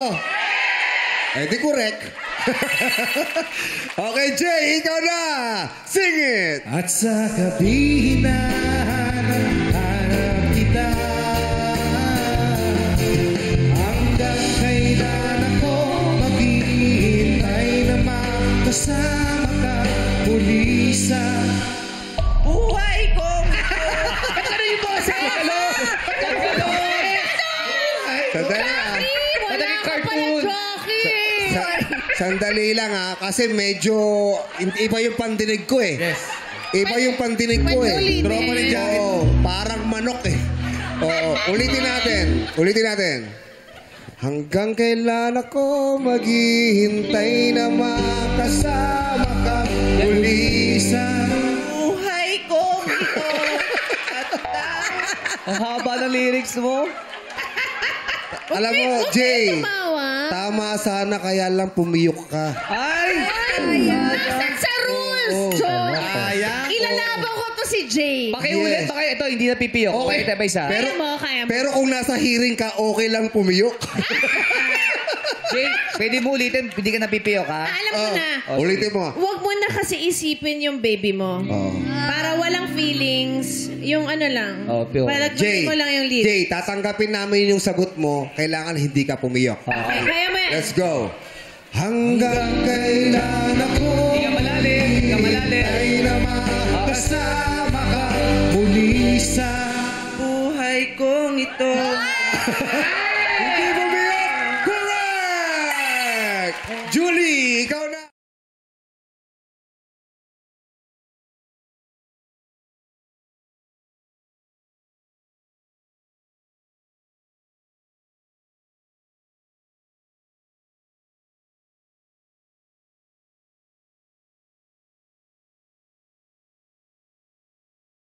Oh. Eh, di correct. Okay, Jay, ikaw na. Sing it. At sa gabi hinahanap kita, hanggang kailan ako maghihintay na makasama ka muli sa buhay ko. Ba't ka na yung boss? Sandali Sandali lang ha, kasi medyo iba yung pandinig ko eh. Yes. Iba yung pandinig ko eh. Tropa ni Jacket. Oo, parang manok eh. Oo, ulitin natin. Hanggang kailan ako maghihintay na makasama ka muli sa buhay ko ito. Ang haba ng lyrics mo. Alam mo, Jay, tama sana kaya lang pumiyok ka. Ay! Nasaan sa rules, Joe? Ilalaban ko to si Jay. Pakiulit, ito, hindi na pipiyok. Okay. Pakita ba isa? Kaya mo. Pero kung nasa hearing ka, okay lang pumiyok. Jay, pwede mo ulitin, hindi ka napipiyok, ha? Alam ko na. Ulitin mo. Huwag mo na kasi isipin yung baby mo. Para walang feelings, yung ano lang. Pure. Para Jay, mo lang yung lead. Jay, tatanggapin namin yung sagot mo. Kailangan hindi ka pumiyok. Okay, kaya mo yan. Let's go. Hanggang kailan ako Hindi ka malalim. ay na makasama ka muli sa Buhay kong ito. hindi pumiyok. Correct! Julie, ikaw na.